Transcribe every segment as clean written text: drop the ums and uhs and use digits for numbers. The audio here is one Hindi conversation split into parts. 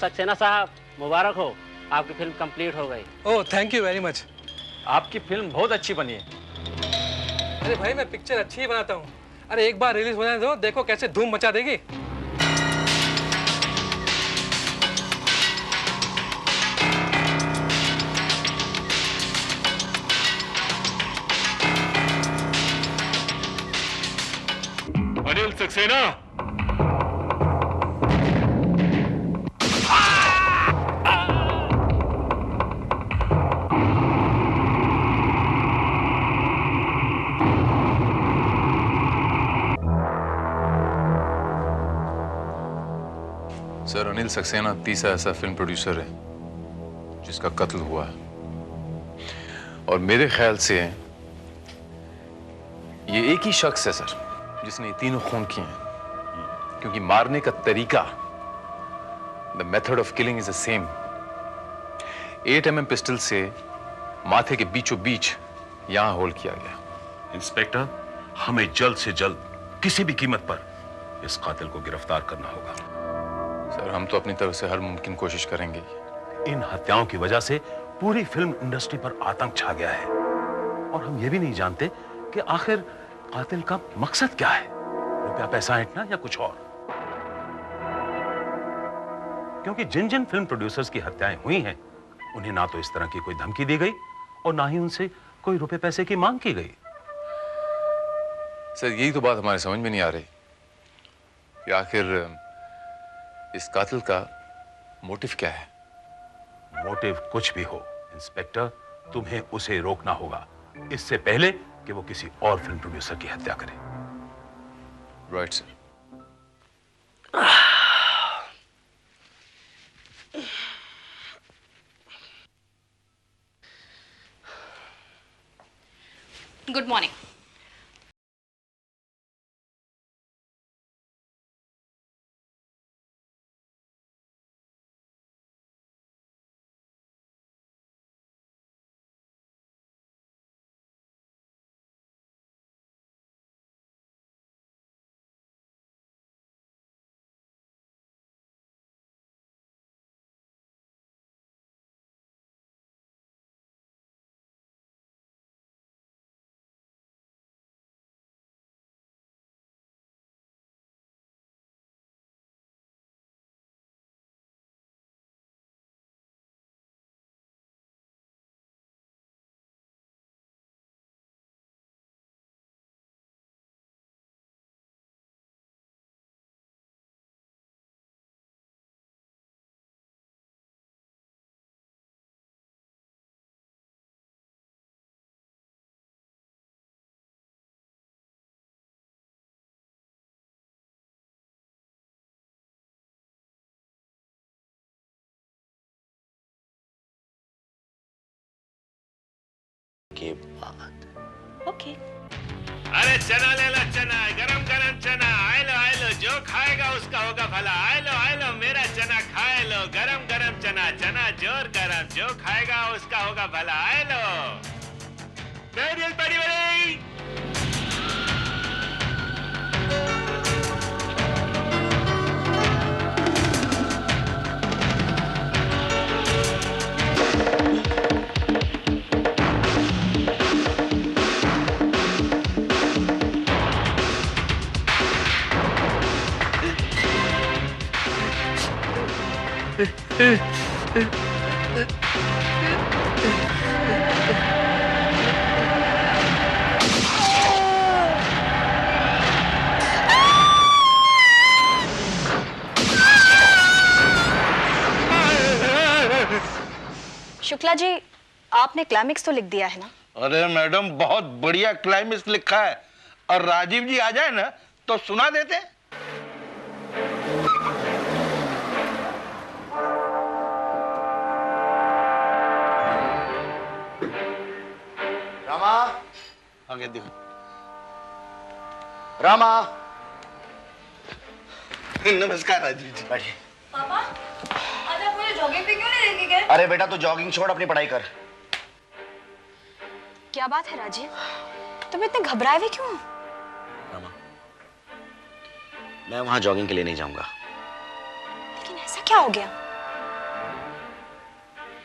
सक्सेना साहब, मुबारक हो, आपकी फिल्म कंप्लीट हो गई। ओह, थैंक यू वेरी मच। आपकी फिल्म बहुत अच्छी बनी है। अरे भाई, मैं पिक्चर अच्छी ही बनाता हूँ। अरे एक बार रिलीज होने दो, देखो कैसे धूम मचा देगी। अनिल सक्सेना, सर, अनिल सक्सेना तीसरा ऐसा फिल्म प्रोड्यूसर है जिसका कत्ल हुआ है, और मेरे ख्याल से ये एक ही शख्स है सर जिसने ये तीनों खून किए हैं, क्योंकि मारने का तरीका, the method of killing is the same. 8mm pistol से माथे के बीचों बीच यहां होल किया गया। इंस्पेक्टर, हमें जल्द से जल्द किसी भी कीमत पर इस कातिल को गिरफ्तार करना होगा। सर, हम तो अपनी तरफ से हर मुमकिन कोशिश करेंगे। इन हत्याओं की वजह से पूरी फिल्म इंडस्ट्री पर आतंक छा गया है, और हम ये भी नहीं जानते कि आखिर कातिल का मकसद क्या है, रुपया पैसा ऐंठना या कुछ और। क्योंकि जिन जिन फिल्म प्रोड्यूसर्स की हत्याएं हुई हैं, उन्हें ना तो इस तरह की कोई धमकी दी गई और ना ही उनसे कोई रुपए पैसे की मांग की गई। सर, यही तो बात हमारे समझ में नहीं आ रही कि आखिर इस कातिल का मोटिव क्या है। मोटिव कुछ भी हो इंस्पेक्टर, तुम्हें उसे रोकना होगा इससे पहले कि वो किसी और फिल्म प्रोड्यूसर की हत्या करे। Right sir. Good morning. के बाद ओके। अरे चना ले लो, चना, गरम गरम चना। आए लो, जो खाएगा उसका होगा भला। आए लो, मेरा चना खाए लो। गरम गरम चना, चना जोर गरम, जो खाएगा उसका होगा भला। आए लो, नारियल बड़ी बड़ी। शुक्ला जी, आपने क्लाइमेक्स तो लिख दिया है ना? अरे मैडम, बहुत बढ़िया क्लाइमेक्स लिखा है, और राजीव जी आ जाए ना तो सुना देते। रामा, आगे देखो। रामा, नमस्कार राजीव जी। बैठिए। पापा, आज आप मुझे जॉगिंग पे क्यों नहीं लेके गए? अरे बेटा, तू जॉगिंग छोड़, अपनी पढ़ाई कर। क्या बात है राजीव, तुम इतने घबराए हुए क्यों? रामा, मैं वहां जॉगिंग के लिए नहीं जाऊंगा। लेकिन ऐसा क्या हो गया?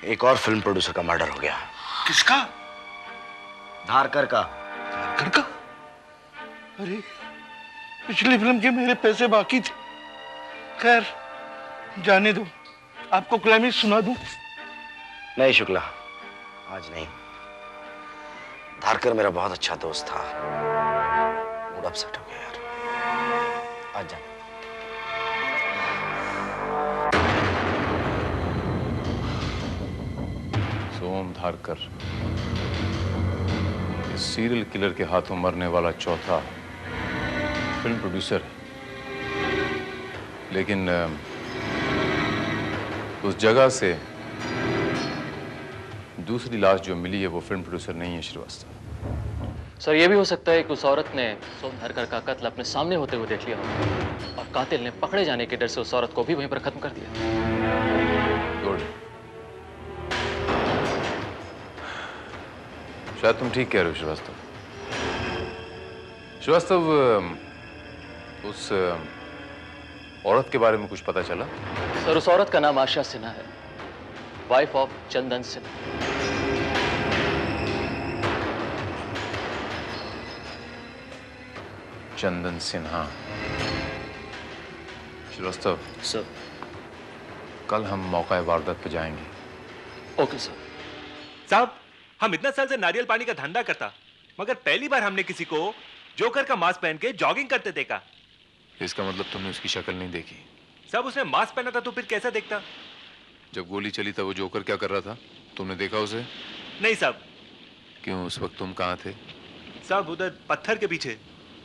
एक और फिल्म प्रोड्यूसर का मर्डर हो गया। किसका? धारकर का। धारकर का? अरे पिछली फिल्म के मेरे पैसे बाकी थे। खैर जाने दो, आपको क्लाइमेक्स सुना दूं? नहीं शुक्ला, आज नहीं। धारकर मेरा बहुत अच्छा दोस्त था, मूड अपसेट हो गया यार। आज जा। सोम धारकर इस सीरियल किलर के हाथों मरने वाला चौथा फिल्म प्रोड्यूसर है। लेकिन उस जगह से दूसरी लाश जो मिली है वो फिल्म प्रोड्यूसर नहीं है श्रीवास्तव। सर ये भी हो सकता है कि उस औरत ने सोम धारकर का कत्ल अपने सामने होते हुए देख लिया हो और कातिल ने पकड़े जाने के डर से उस औरत को भी वहीं पर खत्म कर दिया। गुड, शायद तुम ठीक कह रहे हो श्रीवास्तव। श्रीवास्तव, उस औरत के बारे में कुछ पता चला? सर उस औरत का नाम आशा सिन्हा है, wife of Chandan Sinha. Chandan Sinha. Srivastava sir, कल हम मौका वारदात पे जाएंगे। Okay sir. साहब, हम इतना साल से नारियल पानी का धंधा करता, मगर पहली बार हमने किसी को जोकर का मास्क पहन के जॉगिंग करते देखा। इसका मतलब तुमने उसकी शक्ल नहीं देखी? साहब उसने मास्क पहना था तो फिर कैसा देखता? जब गोली चली था वो जोकर क्या कर रहा था, तुमने देखा उसे? नहीं साहब। क्यों, उस वक्त तुम कहाँ थे? साहब उधर पत्थर के पीछे।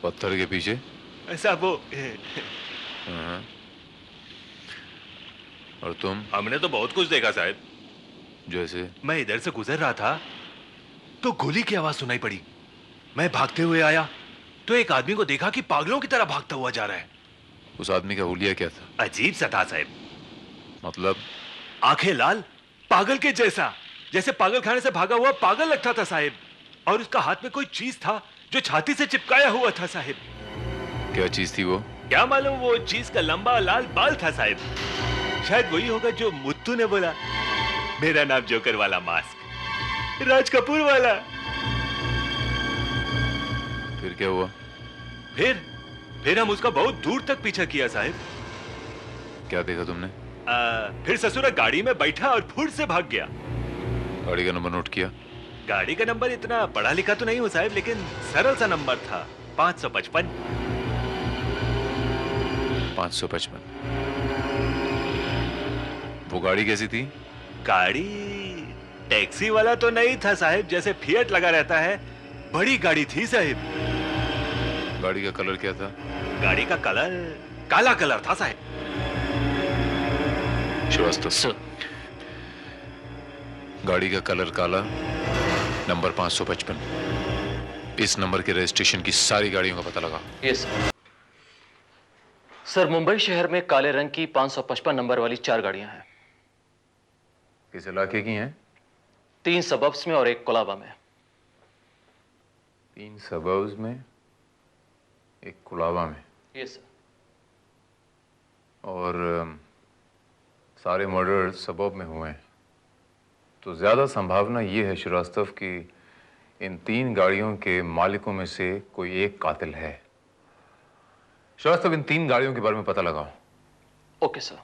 पत्थर के पीछे? साहब वो हाँ। और तुम? हमने तो बहुत कुछ देखा साहब। जैसे? मैं इधर से गुजर रहा था तो गोली की आवाज सुनाई पड़ी। मैं भागते हुए आया तो एक आदमी को देखा कि पागलों की तरह भागता हुआ जा रहा है। उस आदमी का हुलिया क्या था? अजीब सा था साहब। मतलब? आंखें लाल, पागल के जैसा, जैसे पागल खाने से भागा हुआ पागल लगता था साहब। और उसका हाथ में कोई चीज था जो छाती से चिपकाया हुआ था साहब। क्या चीज थी वो? क्या मालूम, वो चीज का लंबा लाल बाल था साहब। शायद वही होगा जो मुत्तू ने बोला, मेरा नाम जोकर वाला मास्क, राज कपूर वाला। फिर क्या हुआ? फिर हम उसका बहुत दूर तक पीछा किया साहब। क्या देखा तुमने? फिर ससुरा गाड़ी में बैठा और फुट से भाग गया। गाड़ी का नंबर नोट किया? गाड़ी का नंबर इतना पढ़ा लिखा तो नहीं हूँ साहब, लेकिन सरल सा नंबर था, 555। 555। वो गाड़ी कैसी थी? गाड़ी टैक्सी वाला तो नहीं था साहब, जैसे फिएट लगा रहता है, बड़ी गाड़ी थी साहब। गाड़ी का कलर क्या था? गाड़ी का कलर काला कलर था साहब। श्रीवास्तव सर, गाड़ी का कलर काला, नंबर 555। इस नंबर के रजिस्ट्रेशन की सारी गाड़ियों का पता लगा। Yes sir. मुंबई शहर में काले रंग की 555 नंबर वाली 4 गाड़ियां हैं। किस इलाके की हैं? 3 सबब्स में और 1 कोलाबा में। 3 सबर्ब्स में, 1 कोलाबा में। Yes sir. और सारे मर्डर सबब में हुए हैं, तो ज्यादा संभावना ये है श्रीवास्तव कि इन 3 गाड़ियों के मालिकों में से कोई एक कातिल है। श्रीवास्तव, इन 3 गाड़ियों के बारे में पता लगाओ। Okay sir.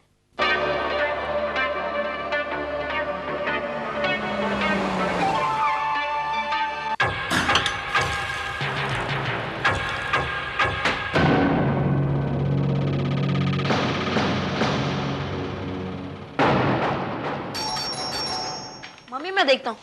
मम्मी मैं देखता हूँ।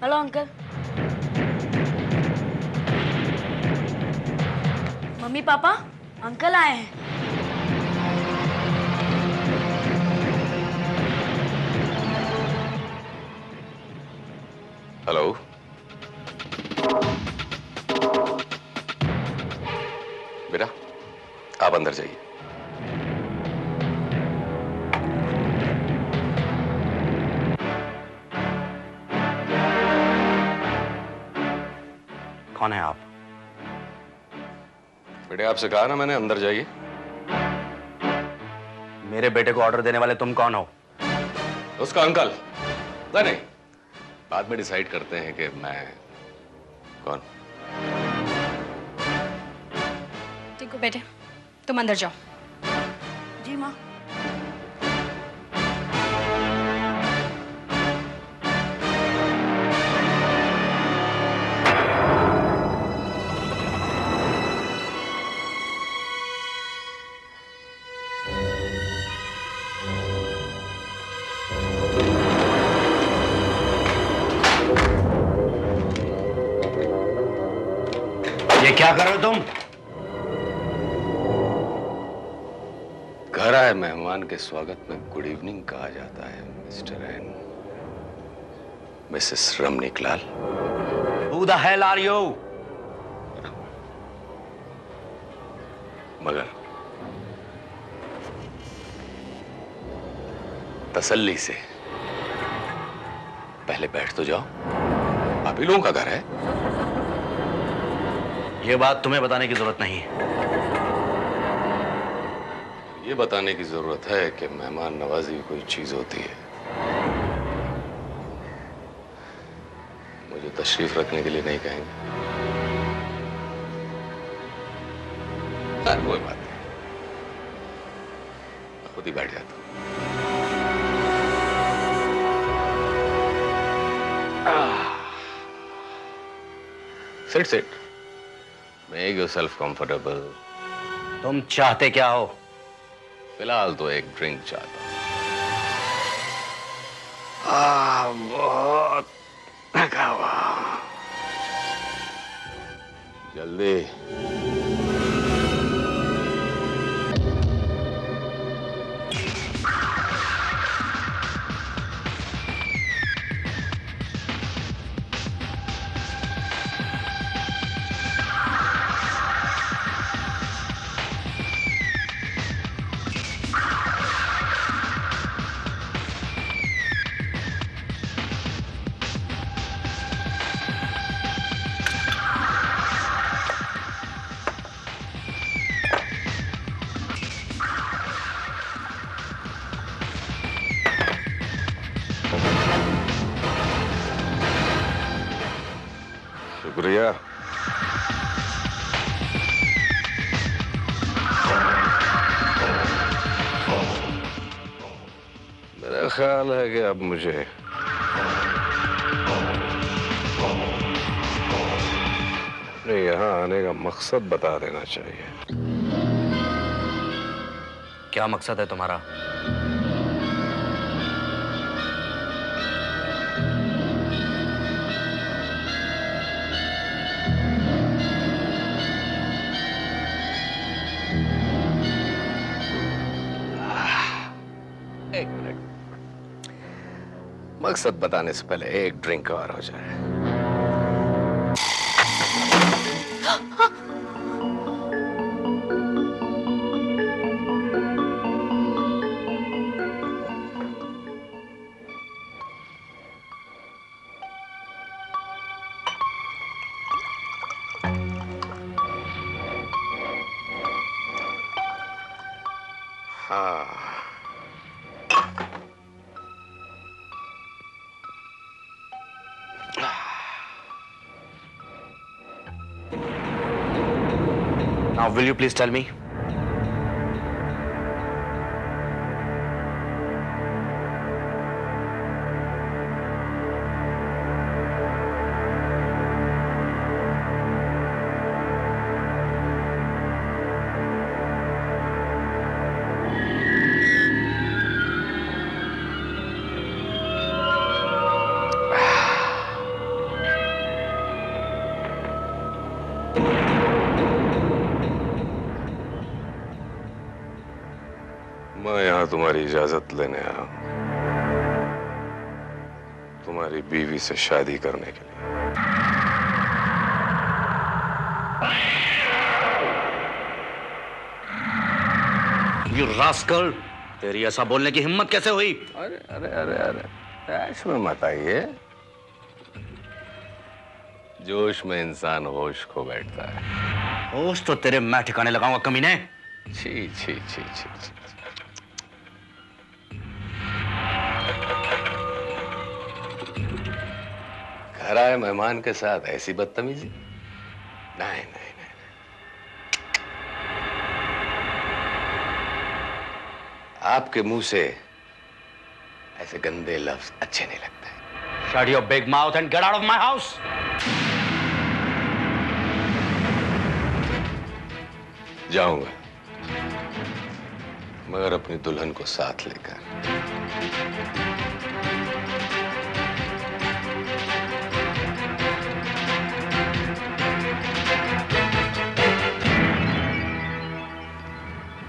Hello uncle. Mummy papa, uncle आए हैं। हेलो। बेटा आप अंदर जाइए। कौन है आप? बेटे आपसे कहा ना मैंने, अंदर जाइए। मेरे बेटे को ऑर्डर देने वाले तुम कौन हो? उसका अंकल। नहीं, बाद में डिसाइड करते हैं कि मैं कौन। टिकू बेटे, तुम अंदर जाओ। जी माँ। ये क्या कर रहे हो तुम? घर आए मेहमान के स्वागत में गुड इवनिंग कहा जाता है Mr and Mrs Ramniklal. Who the hell are you? मगर तसल्ली से पहले बैठ तो जाओ, आप ही लोगों का घर है। ये बात तुम्हें बताने की जरूरत नहीं है। ये बताने की जरूरत है कि मेहमान नवाजी कोई चीज होती है। मुझे तशरीफ रखने के लिए नहीं कहेंगे। कोई बात नहीं, खुद ही बैठ जाता हूं। Sit sit, make yourself comfortable. तुम चाहते क्या हो? फिलहाल तो एक ड्रिंक चाहता हूं। बहुत थका हुआ। जल्दी। शुक्रिया। मेरा ख्याल है कि अब मुझे अपने यहाँ आने का मकसद बता देना चाहिए। क्या मकसद है तुम्हारा? एक मिनट, मकसद बताने से पहले एक ड्रिंक और हो जाए। हाँ, Now, will you please tell me? मैं यहाँ तुम्हारी इजाजत लेने आया हूँ, तुम्हारी बीवी से शादी करने के लिए। You rascal! तेरी ऐसा बोलने की हिम्मत कैसे हुई? अरे अरे अरे अरे, ऐश में मत आइए। जोश में इंसान होश खो बैठता है। होश तो तेरे मैं ठिकाने लगाऊंगा कमीने। छी छी छी छी छी। घर आए मेहमान के साथ ऐसी बदतमीजी? नहीं नहीं नहीं। आपके मुंह से ऐसे गंदे लफ्ज अच्छे नहीं लगते। Shut your big mouth and get out of my house. जाऊंगा, मगर अपनी दुल्हन को साथ लेकर।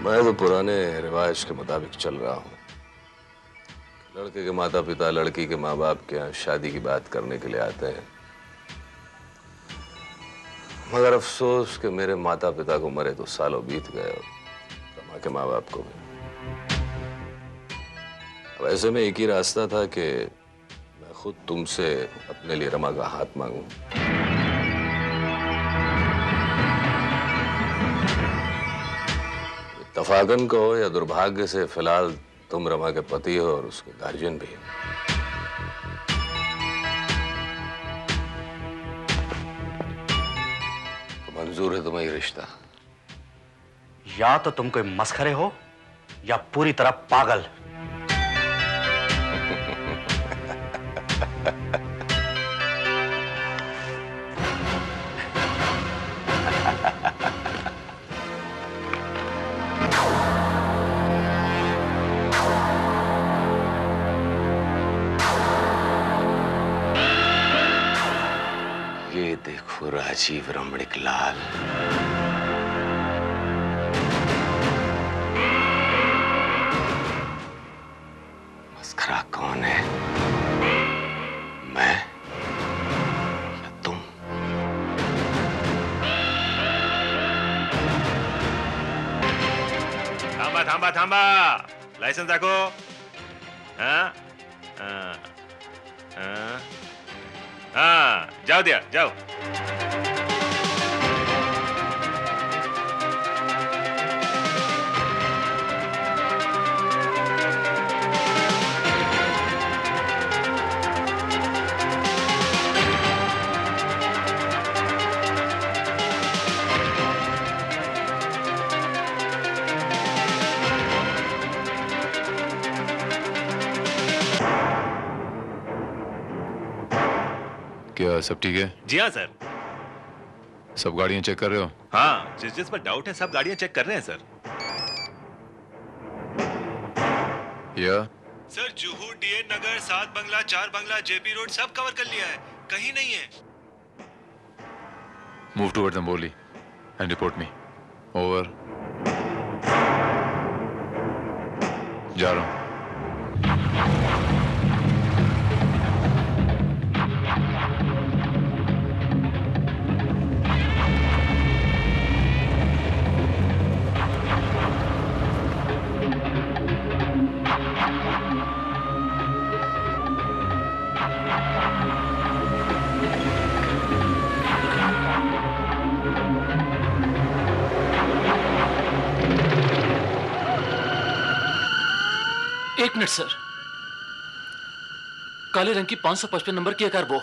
मैं तो पुराने रिवाज के मुताबिक चल रहा हूं। लड़के के माता पिता लड़की के माँ बाप के यहाँ शादी की बात करने के लिए आते हैं, मगर अफसोस कि मेरे माता पिता को मरे तो सालों बीत गए और रमा के माँ बाप को भी। अब ऐसे में एक ही रास्ता था कि मैं खुद तुमसे अपने लिए रमा का हाथ मांगूं। इत्तफाकन कहो या दुर्भाग्य से फिलहाल तुम रमा के पति हो और उसके गार्जियन भी। तो मंजूर है तुम्हें ये रिश्ता? या तो तुम कोई मस्खरे हो या पूरी तरह पागल। ये देखो राजीव रमणिक लाल, मस्खरा कौन है, मैं या तुम? थांबा थांबा थांबा, लाइसेंस दाखव। हाँ हाँ हाँ हाँ, जाओ दिया जाओ। क्या सब ठीक है? जी हाँ सर। सब गाड़ियां चेक कर रहे हो? हाँ, जिस जिस पर डाउट है सब गाड़ियां चेक कर रहे हैं सर। या sir Juhu, DN Nagar, 7 bungalow, 4 bungalow, JP road सब कवर कर लिया है, कहीं नहीं है। Move toward Damboli and report me. Over. जा रहा हूं। एक मिनट सर, काले रंग की 555 नंबर की कार वो।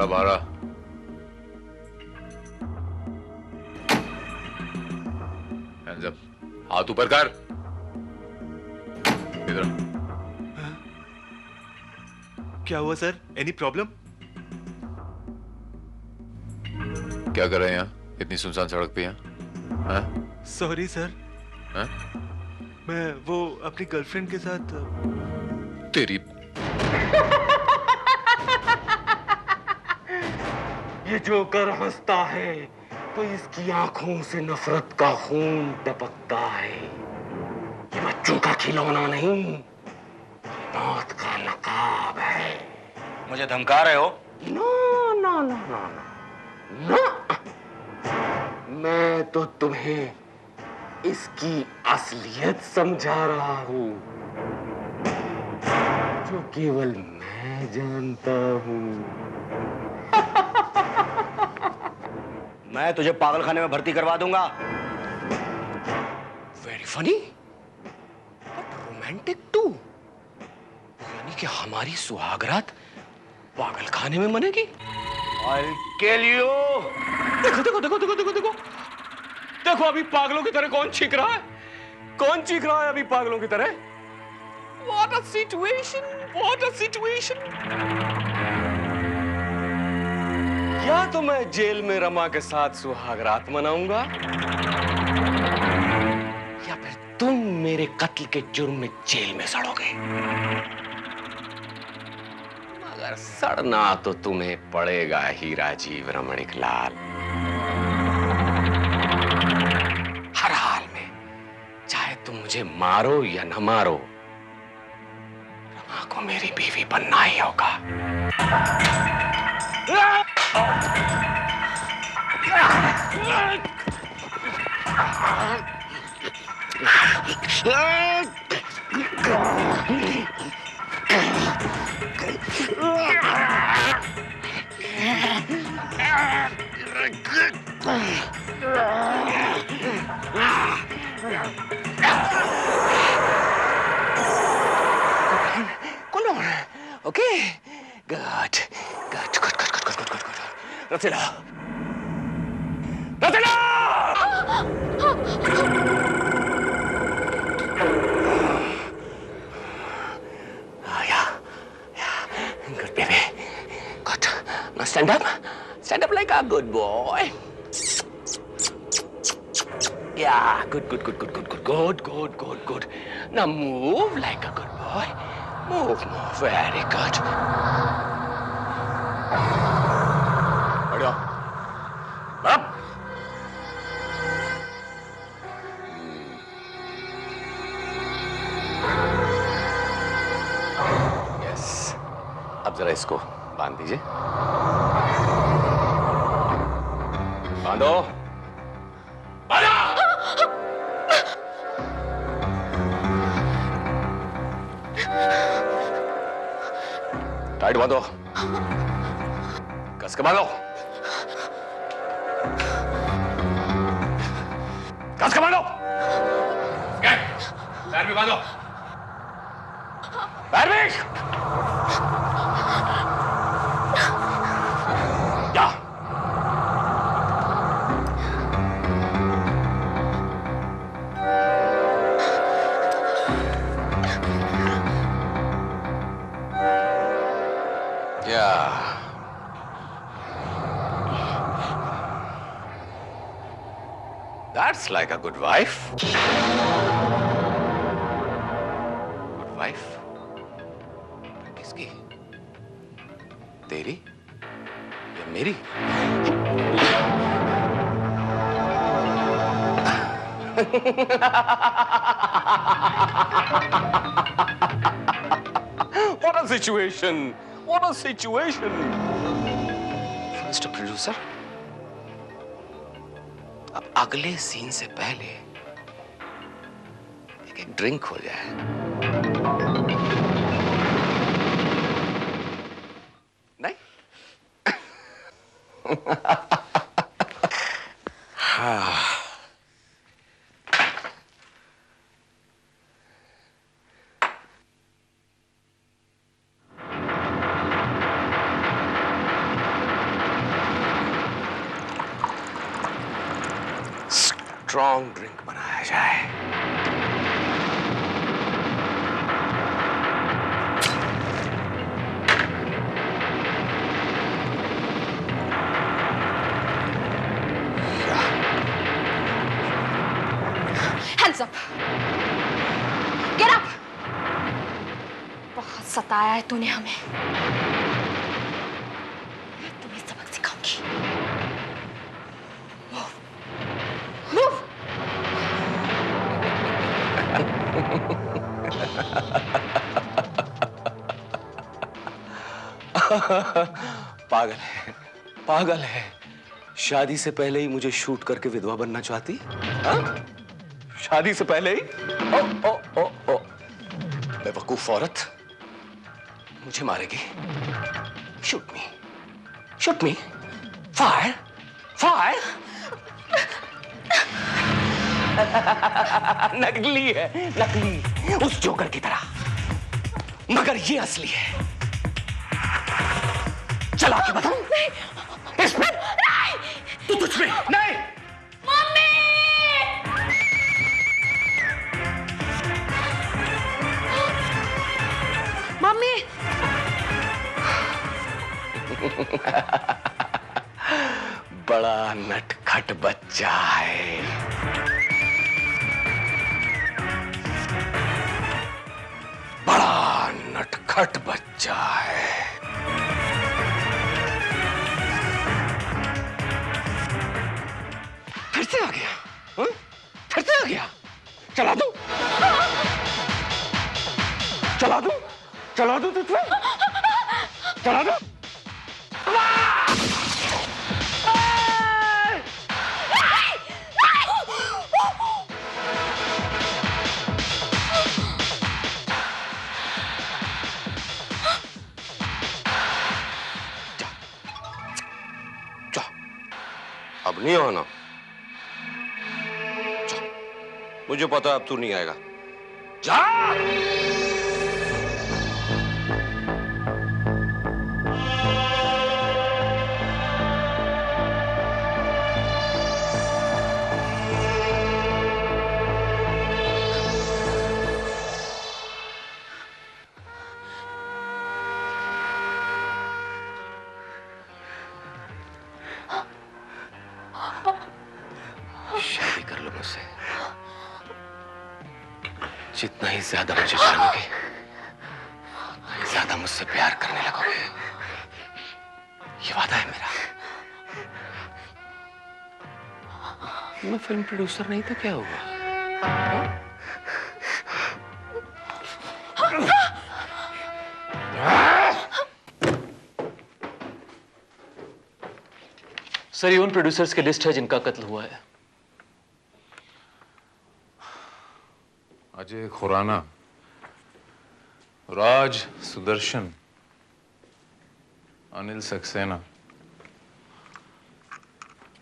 बारह Hands up. हाथ ऊपर कर। इधर। क्या हुआ सर? Any problem? क्या कर रहे हैं यहाँ इतनी सुनसान सड़क पे यहाँ? सॉरी सर, मैं वो अपनी गर्लफ्रेंड के साथ। तेरी ये जोकर हंसता है तो इसकी आंखों से नफरत का खून टपकता है। ये बच्चों का खिलौना नहीं, मौत का नकाब है। मुझे धमका रहे हो? No no no no no, मैं तो तुम्हें इसकी असलियत समझा रहा हूं, जो केवल मैं जानता हूं। मैं तुझे पागलखाने में भर्ती करवा दूंगा। Very funny but romantic too. यानी कि हमारी सुहागरात पागलखाने में मनेगी। I'll kill you। देखो देखो देखो देखो देखो देखो देखो, अभी पागलों की तरह कौन चीख रहा है? कौन चीख रहा है अभी पागलों की तरह? What a situation! What a situation! या तो मैं जेल में रमा के साथ सुहागरात मनाऊंगा, या फिर तुम मेरे कत्ल के जुर्म में जेल में सड़ोगे। मगर सड़ना तो तुम्हें पड़ेगा ही राजीव रमणिक लाल। हर हाल में, चाहे तुम मुझे मारो या न मारो, रमा को मेरी बीवी बनना ही होगा। Okay, good. Rasila, Rasila! Good baby. Good. Now stand up. Stand up like a good boy. Yeah, good. Now move like a good boy. Move. Very good. Up. Yes. अब जरा इसको बांध दीजिए। बांधो। टाइट बांधो। कस के बांधो। कस के बांधो। पैर भी बांधो। पैर भी। क्या? That's like a good wife. Good wife? किसकी? तेरी या मेरी? What a situation! What a situation! Mr. Producer, अब अगले सीन से पहले एक ड्रिंक हो जाए। नहीं? हाँ। स्ट्रॉन्ग ड्रिंक बनाया जाए। Hands up! Get up! बहुत सताया है तूने हमें। मैं तुम्हें सबक सिखाऊंगी। Move. पागल है, पागल है। शादी से पहले ही मुझे शूट करके विधवा बनना चाहती? हाँ? शादी से पहले ही? ओ ओ ओ ओ बेवकूफ औरत, मुझे मारेगी। शूट मी, शूट मी, फायर, फायर। नकली है, नकली, उस जोकर की तरह, मगर ये असली है। चला के बताऊं? इसमें तू तुझ में नहीं। मम्मी! मम्मी! बड़ा नटखट बच्चा है। बड़ा नटखट बच्चा है। फिर से आ गया? हाँ? फिर से आ गया? चला दूं? चला दूं? चला दूं तुझे? चला दूं? अब नहीं आना। मुझे पता है अब तू नहीं आएगा। जा! शादी कर लो मुझसे। जितना ही ज्यादा मुझे जानोगे, उतना ही ज्यादा मुझसे प्यार करने लगोगे। ये वादा है मेरा। मैं फिल्म प्रोड्यूसर नहीं तो क्या हुआ? सर, ये उन प्रोड्यूसर्स की लिस्ट है जिनका कत्ल हुआ है। अजय खुराना, राज सुदर्शन, अनिल सक्सेना,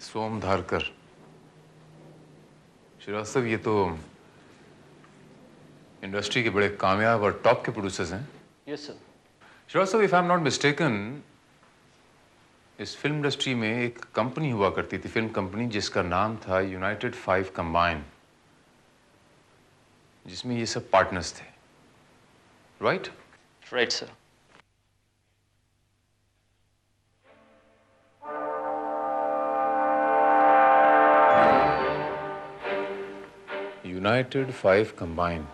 सोम धारकर। श्रीवास्तव, ये तो इंडस्ट्री के बड़े कामयाब और टॉप के प्रोड्यूसर्स हैं। Yes sir. Srivastava, if I am not mistaken, इस फिल्म इंडस्ट्री में एक कंपनी हुआ करती थी, फिल्म कंपनी, जिसका नाम था यूनाइटेड 5 कंबाइन, जिसमें ये सब पार्टनर्स थे। Right? Right sir. United 5 combine,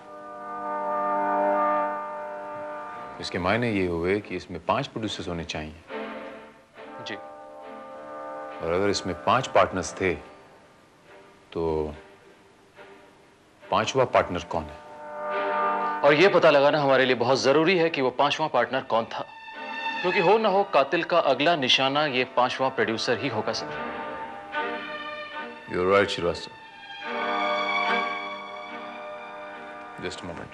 इसके मायने ये हुए कि इसमें 5 प्रोड्यूसर्स होने चाहिए। जी। और अगर इसमें 5 पार्टनर्स थे तो 5वां पार्टनर कौन है? और ये पता लगाना हमारे लिए बहुत जरूरी है कि वो 5वां पार्टनर कौन था, क्योंकि हो ना हो कातिल का अगला निशाना ये 5वां प्रोड्यूसर ही होगा sir. You're right, Srivastava. Just a moment.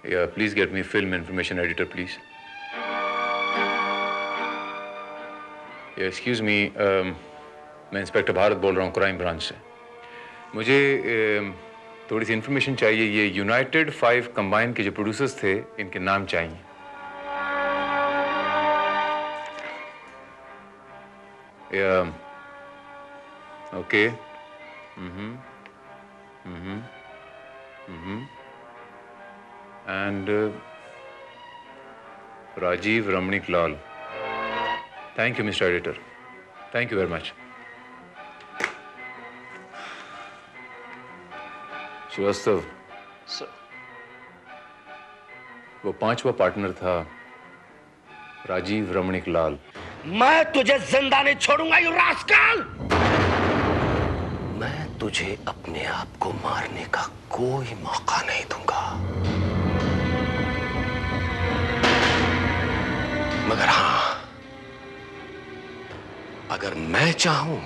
Yeah, please get me film information editor, please. Yeah, excuse me, मैं इंस्पेक्टर भारत बोल रहा हूँ क्राइम ब्रांच से। मुझे थोड़ी सी इंफॉर्मेशन चाहिए। ये यूनाइटेड 5 कंबाइन के जो प्रोड्यूसर्स थे, इनके नाम चाहिए। Okay. And Rajiv Ramnik Lal. Thank you Mr editor, thank you very much. Shrivastava sir, वो 5वां पार्टनर था राजीव रमणीक लाल। मैं तुझे जिंदा नहीं छोड़ूंगा, यू रास्कल। मैं तुझे अपने आप को मारने का कोई मौका नहीं दूंगा। मगर हां, अगर मैं चाहूं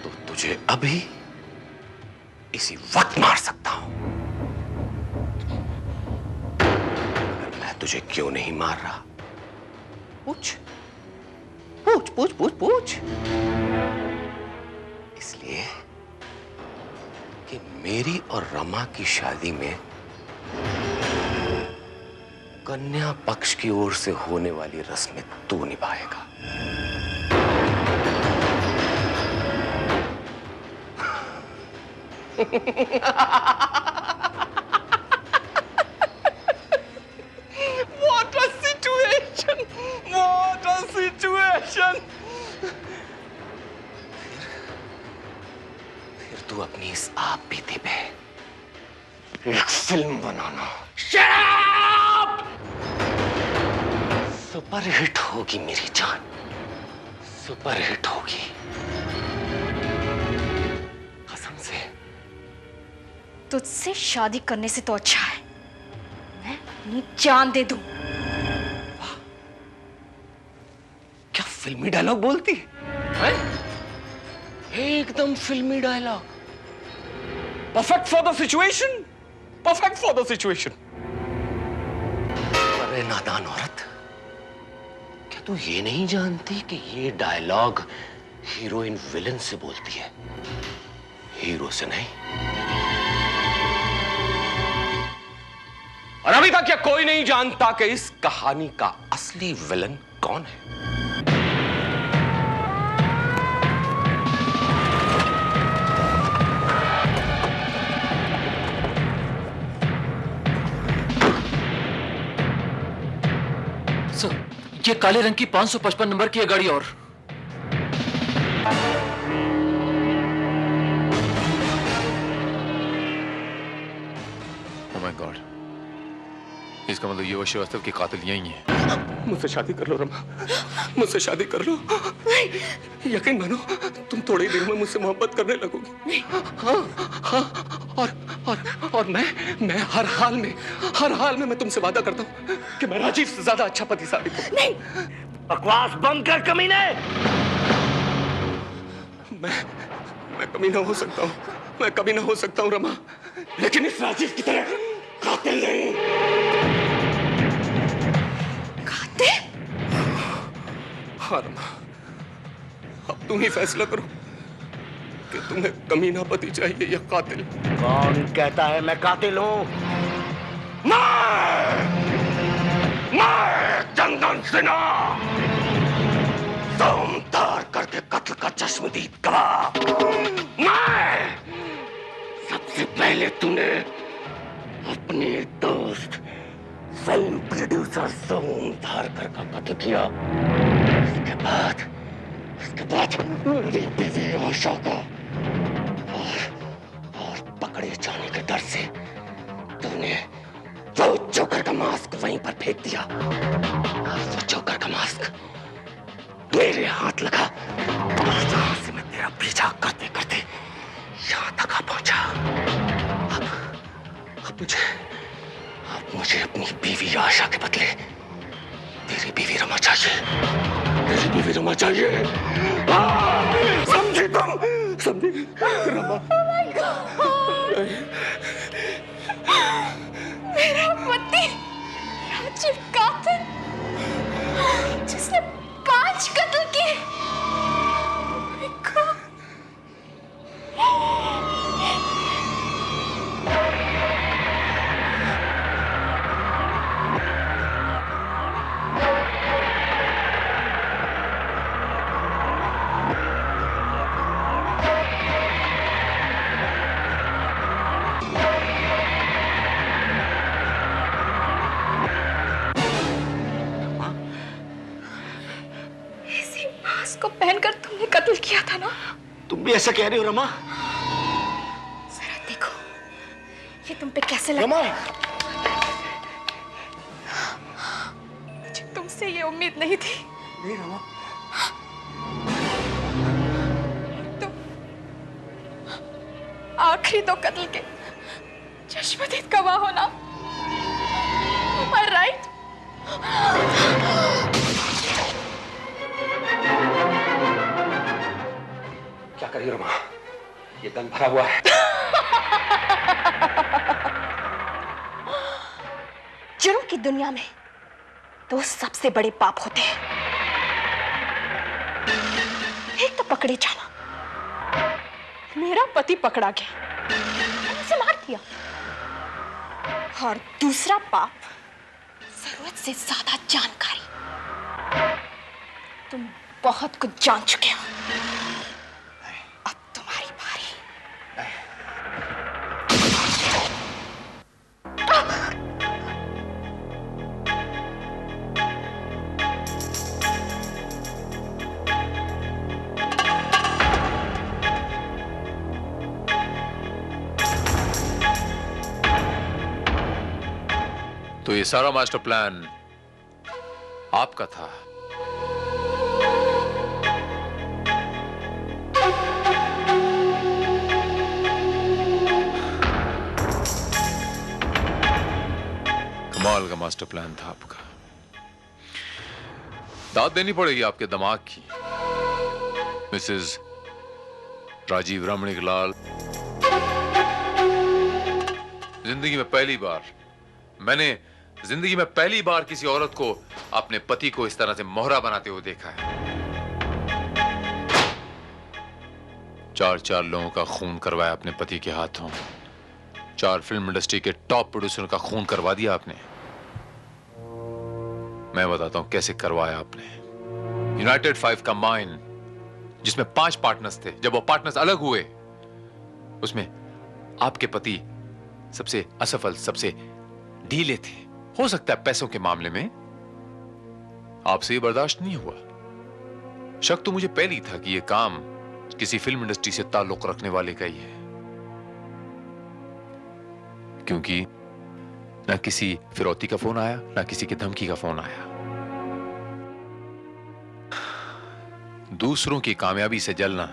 तो तुझे अभी इसी वक्त मार सकता हूं। मगर मैं तुझे क्यों नहीं मार रहा? पूछ पूछ पूछ पूछ पूछ। इसलिए कि मेरी और रमा की शादी में कन्या पक्ष की ओर से होने वाली रस्में तू निभाएगा। What a situation! What a situation! फिर तू अपनी इस आप बीती पे एक फिल्म बनाना। Shut up! सुपर हिट होगी मेरी जान, सुपर हिट होगी, कसम से। तुझसे शादी करने से तो अच्छा है मैं अपनी जान दे दूं। क्या फिल्मी डायलॉग बोलती है? एकदम फिल्मी dialogue. Perfect for the situation, perfect for the situation. अरे नादान औरत, क्या तू ये नहीं जानती कि ये डायलॉग हीरोइन विलन से बोलती है, हीरो से नहीं? और अभी तक क्या कोई नहीं जानता कि इस कहानी का असली विलन कौन है? सर, ये काले रंग की 555 नंबर की है गाड़ी। और Oh my God. इसका मतलब ये वो श्रीवास्तव की कातिल यही है। मुझसे शादी कर लो रमा, मुझसे शादी कर लो। यकीन मानो तुम थोड़ी ही देर में मुझसे मोहब्बत करने लगोगी। हाँ हाँ, और मैं हर हाल में मैं तुमसे वादा करता हूँ कि मैं राजीव से ज्यादा अच्छा पति साबित हूँ। नहीं, बकवास बंद कर कमीने। मैं कमीना हो सकता हूँ, मैं कमीना हो सकता हूँ रमा, लेकिन इस राजीव की तरह कातिल नहीं। हाँ रमा, अब तुम ही फैसला करो कि तुम्हें कमीना पति चाहिए या कातिल। कौन कहता है मैं कातिल हूँ? मैं चंदन सिन्हा, सोमदार करके कत्ल का चश्मदीद गवाह। मैं सबसे पहले तूने अपने दोस्त फिल्म प्रोड्यूसर सोमधारकर का कत्ल किया। उसके बाद मेरी बीवी आशा का और पकड़े जाने के डर से तूने वो जोकर का मास्क वहीं पर फेंक दिया। वो जोकर का मास्क मेरे हाथ लगा, जहां से मैं तेरा पीछा करते करते यहां तक आ पहुंचा। अब मुझे अपनी बीवी आशा के बदले तेरी बीवी रमा चाहिए, तेरी बीवी रमा चाहिए। समझी तुम? समझी रमा? मेरा पति राजीव कातिल, जिसने 5 कत्ल किए। को पहनकर तुमने कत्ल किया था ना? तुम भी ऐसा कह रही हो रमा? जरा देखो ये तुम पे कैसे लगता है। मुझे तुमसे ये उम्मीद नहीं थी। नहीं रमा। आखिरी 2 कत्ल के चश्मदीद गवाह होना। Am I right? क्या करिए रमा, ये गन भरा हुआ है। जुर्म की दुनिया में 2 सबसे बड़े पाप होते हैं। एक तो पकड़े जाना, मेरा पति पकड़ा गया, मैंने उसे मार दिया। और दूसरा पाप, जरूरत से ज्यादा जानकारी। तुम बहुत कुछ जान चुके हो, अब तुम्हारी बारी। तो ये सारा मास्टर प्लान आपका था? कमाल का मास्टर प्लान था आपका। दाद देनी पड़ेगी आपके दिमाग की, मिसेस राजीव रमणीकलाल। जिंदगी में पहली बार किसी औरत को अपने पति को इस तरह से मोहरा बनाते हुए देखा है। 4 लोगों का खून करवाया अपने पति के हाथों। 4 फिल्म इंडस्ट्री के टॉप प्रोड्यूसर का खून करवा दिया आपने। मैं बताता हूं कैसे करवाया आपने। यूनाइटेड 5 का माइन, जिसमें 5 पार्टनर्स थे, जब वो पार्टनर्स अलग हुए, उसमें आपके पति सबसे असफल, सबसे ढीले थे। हो सकता है पैसों के मामले में आपसे ये बर्दाश्त नहीं हुआ। शक तो मुझे पहले ही था कि ये काम किसी फिल्म इंडस्ट्री से ताल्लुक रखने वाले का ही है, क्योंकि ना किसी फिरौती का फोन आया, ना किसी की धमकी का फोन आया। दूसरों की कामयाबी से जलना,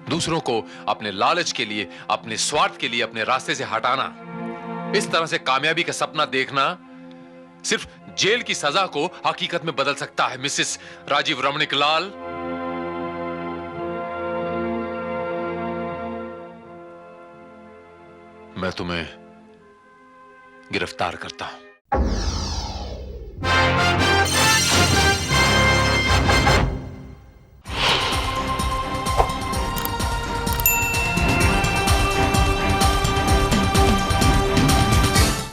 दूसरों को अपने लालच के लिए, अपने स्वार्थ के लिए अपने रास्ते से हटाना, इस तरह से कामयाबी का सपना देखना सिर्फ जेल की सजा को हकीकत में बदल सकता है। मिसेस राजीव रमणीकलाल, मैं तुम्हें गिरफ्तार करता हूं।